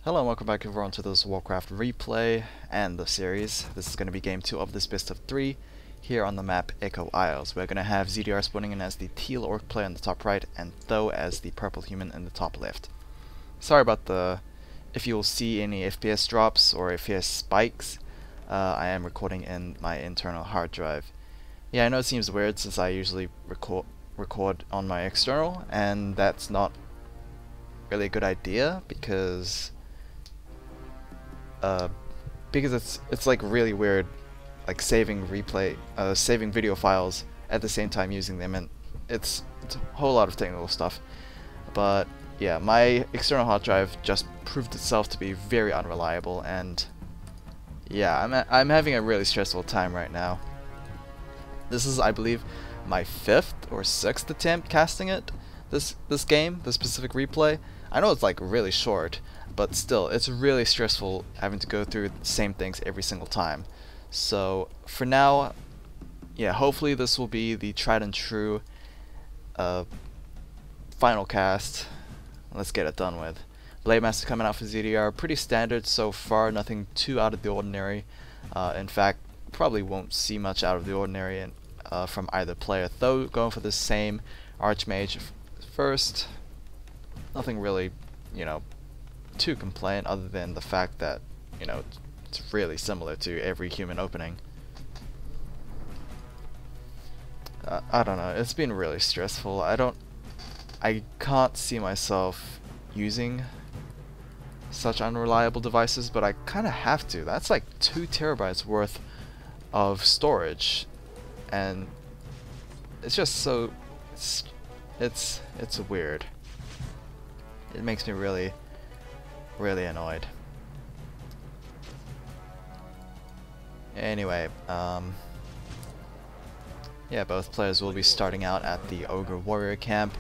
Hello and welcome back everyone to this Warcraft replay and the series. This is going to be game 2 of this best of 3 here on the map Echo Isles. We're going to have ZDR spawning in as the teal orc player in the top right and Tho as the purple human in the top left. Sorry about if you'll see any FPS drops or FPS spikes. I am recording in my internal hard drive. Yeah, I know it seems weird since I usually record on my external, and that's not really a good idea because it's like really weird, like saving video files at the same time using them, and it's a whole lot of technical stuff. But yeah, my external hard drive just proved itself to be very unreliable, and yeah, I'm having a really stressful time right now. This is, I believe, my 5th or 6th attempt casting it. This game, this specific replay. I know it's like really short, but still, it's really stressful having to go through the same things every single time. So for now, yeah, hopefully this will be the tried and true final cast. Let's get it done with. Blade Master coming out for ZDR, pretty standard so far, nothing too out of the ordinary. In fact, probably won't see much out of the ordinary from either player. Though going for the same Archmage first, nothing really, to complain other than the fact that, it's really similar to every human opening. I don't know, it's been really stressful. I can't see myself using such unreliable devices, but I kind of have to. That's like 2 terabytes worth of storage, and it's just so it's weird. It makes me really annoyed. Anyway, yeah, both players will be starting out at the Ogre Warrior camp.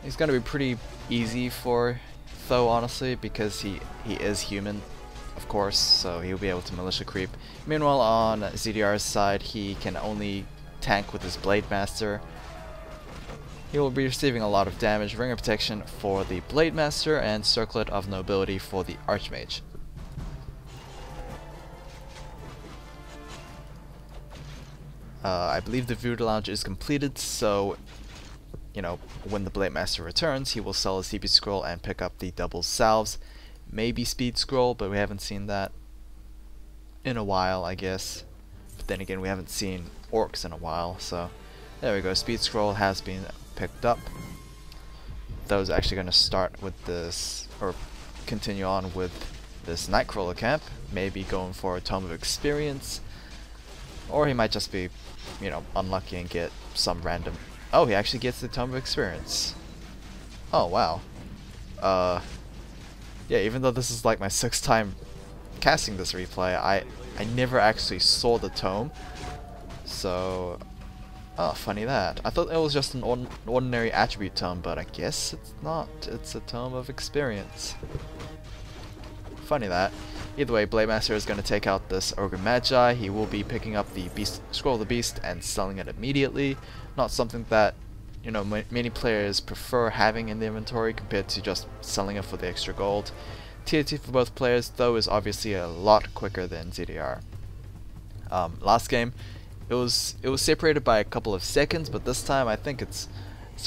It's gonna be pretty easy for Tho, honestly, because he is human, of course, so he'll be able to militia creep. Meanwhile, on ZDR's side, he can only tank with his Blade Master. He will be receiving a lot of damage, Ring of Protection for the Blade Master, and Circlet of Nobility for the Archmage. I believe the Voodoo Lounge is completed, so when the Blade Master returns, he will sell his CP Scroll and pick up the double salves. Maybe Speed Scroll, but we haven't seen that in a while, I guess. But then again, we haven't seen orcs in a while, so there we go. Speed Scroll has been picked up. Tho's actually going to start with this, or continue on with this Nightcrawler camp, maybe going for a Tome of Experience, or he might just be, unlucky and get some random. Oh, he actually gets the Tome of Experience. Oh wow. Yeah, even though this is like my 6th time casting this replay, I never actually saw the tome, so oh, funny that. I thought it was just an ordinary attribute tome, but I guess it's not. It's a Tome of Experience. Funny that. Either way, Blade Master is going to take out this Ogre Magi. He will be picking up the Scroll of the Beast and selling it immediately. Not something that, many players prefer having in the inventory compared to just selling it for the extra gold. TNT for both players, though, is obviously a lot quicker than ZDR. Last game, it was separated by a couple of seconds, but this time I think it's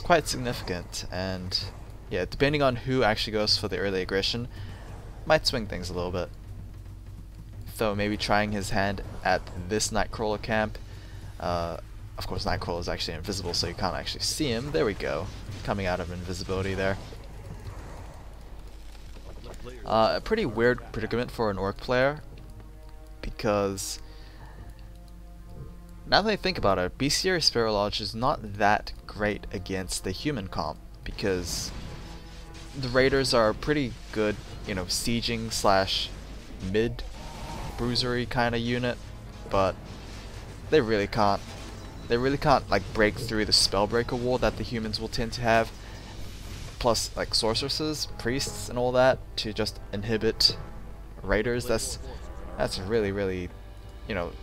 quite significant, and yeah, depending on who actually goes for the early aggression, might swing things a little bit. Though maybe trying his hand at this Nightcrawler camp. Of course, Nightcrawler is actually invisible, so you can't actually see him. There we go, coming out of invisibility there. A pretty weird predicament for an orc player, because now that I think about it, Bestiary Spirit Lodge is not that great against the human comp, because the raiders are pretty good, sieging slash mid bruisery kind of unit, but they really can't like break through the Spellbreaker wall that the humans will tend to have, plus like sorceresses, priests, and all that to just inhibit raiders. That's a really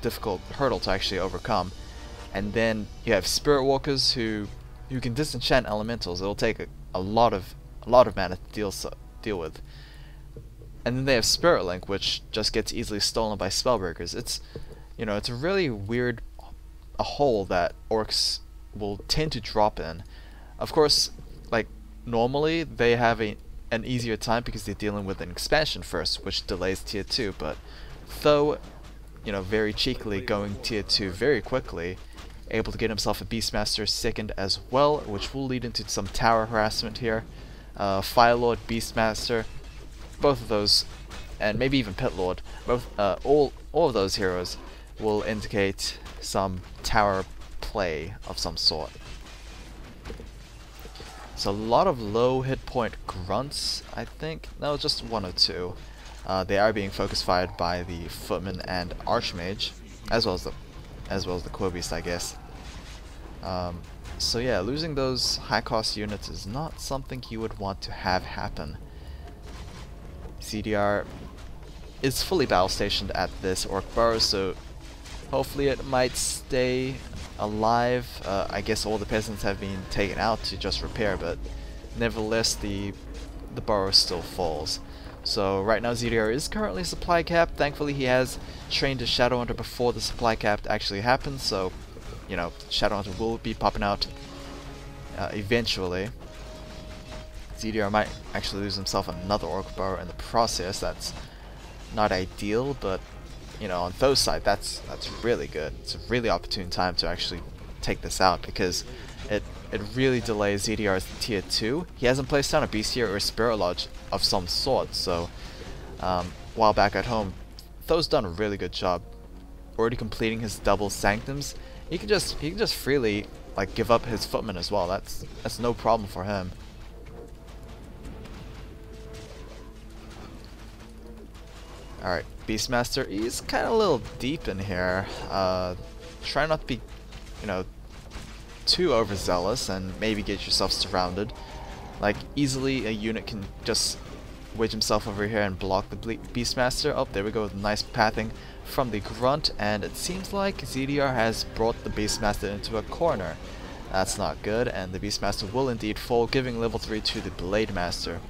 difficult hurdle to actually overcome. And then you have Spirit Walkers who can disenchant elementals. It'll take a lot of mana to deal with. And then they have Spirit Link, which just gets easily stolen by Spellbreakers. It's, you know, it's a really weird a hole that orcs will tend to drop in. Of course, like normally they have an easier time because they're dealing with an expansion first, which delays tier 2, but though, you know, very cheekily going tier 2 very quickly, able to get himself a Beastmaster second as well, which will lead into some tower harassment here. Firelord, Beastmaster, both of those, and maybe even Pitlord, both all of those heroes will indicate some tower play of some sort. So a lot of low hit point grunts, I think. No, just one or two. They are being focus fired by the Footman and Archmage, as well as the Quobeast, I guess. So yeah, losing those high cost units is not something you would want to have happen. ZDR is fully battle stationed at this Orc Burrow, so hopefully it might stay alive. I guess all the peasants have been taken out to just repair, but nevertheless the burrow still falls. So right now ZDR is currently supply capped. Thankfully he has trained his Shadowhunter before the supply cap actually happens, so you know, Shadowhunter will be popping out eventually. ZDR might actually lose himself another Orc Burrow in the process. That's not ideal, but you know, on Tho's side, that's really good. It's a really opportune time to actually take this out because it really delays ZDR's tier 2. He hasn't placed down a Bestiary or a Spirit Lodge of some sort, so while back at home, Tho's done a really good job already completing his double Sanctums. He can just freely like give up his Footman as well. That's no problem for him. Alright, Beastmaster, he's kind of a little deep in here. Try not to be, you know, too overzealous and maybe get yourself surrounded. Like, easily a unit can just wedge himself over here and block the Beastmaster. Oh, there we go with nice pathing from the Grunt, and it seems like ZDR has brought the Beastmaster into a corner. That's not good, and the Beastmaster will indeed fall, giving level 3 to the Blade Master.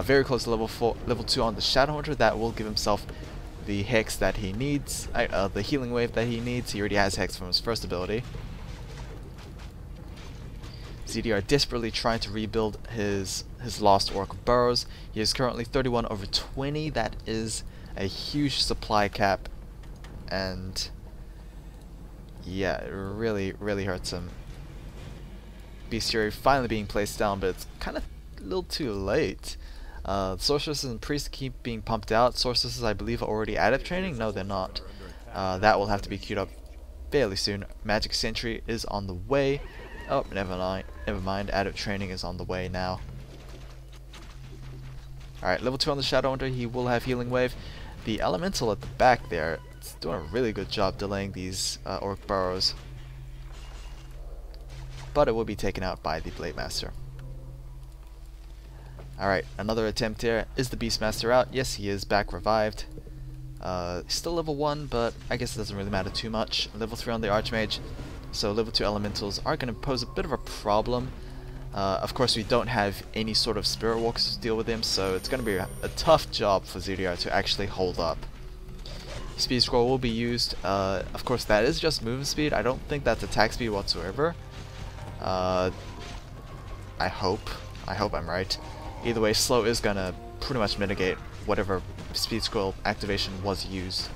Very close to level 2 on the Shadowhunter. That will give himself the Hex that he needs, the Healing Wave that he needs. He already has Hex from his first ability. ZDR desperately trying to rebuild his lost Orc Burrows. He is currently 31 over 20. That is a huge supply cap, and yeah, it really hurts him. Bestiary finally being placed down, but it's kind of a little too late. Sorceresses and Priests keep being pumped out. Sorceresses, I believe, are already adept training. No, they're not. That will have to be queued up fairly soon. Magic Sentry is on the way. Oh, never mind. Adept training is on the way now. Alright, level 2 on the Shadowhunter. He will have Healing Wave. The Elemental at the back there, it's doing a really good job delaying these Orc Burrows. But it will be taken out by the Blade Master. Alright, another attempt here. Is the Beastmaster out? Yes, he is back revived. Still level 1, but I guess it doesn't really matter too much. Level 3 on the Archmage. So level 2 elementals are going to pose a bit of a problem. Of course, we don't have any sort of Spirit Walkers to deal with him, so it's going to be a tough job for ZDR to actually hold up. Speed Scroll will be used. Of course, that is just movement speed. I don't think that's attack speed whatsoever. I hope I'm right. Either way, slow is going to pretty much mitigate whatever Speed Scroll activation was used.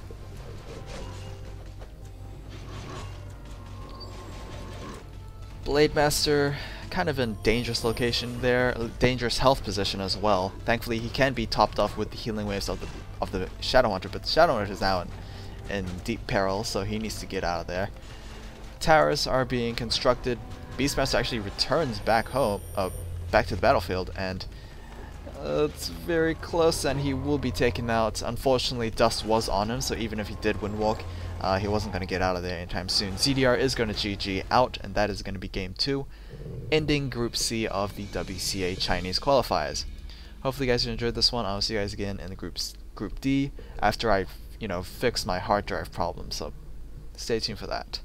Blade Master, kind of in dangerous location there, dangerous health position as well. Thankfully, he can be topped off with the healing waves of the Shadowhunter, but the Shadowhunter is now in deep peril, so he needs to get out of there. Towers are being constructed. Beastmaster actually returns back home, back to the battlefield, and it's very close, and he will be taken out. Unfortunately, Dust was on him, so even if he did windwalk, he wasn't going to get out of there anytime soon. ZDR is going to GG out, and that is going to be Game 2, ending Group C of the WCA Chinese Qualifiers. Hopefully you guys enjoyed this one. I'll see you guys again in the Group D after I, fix my hard drive problem, so stay tuned for that.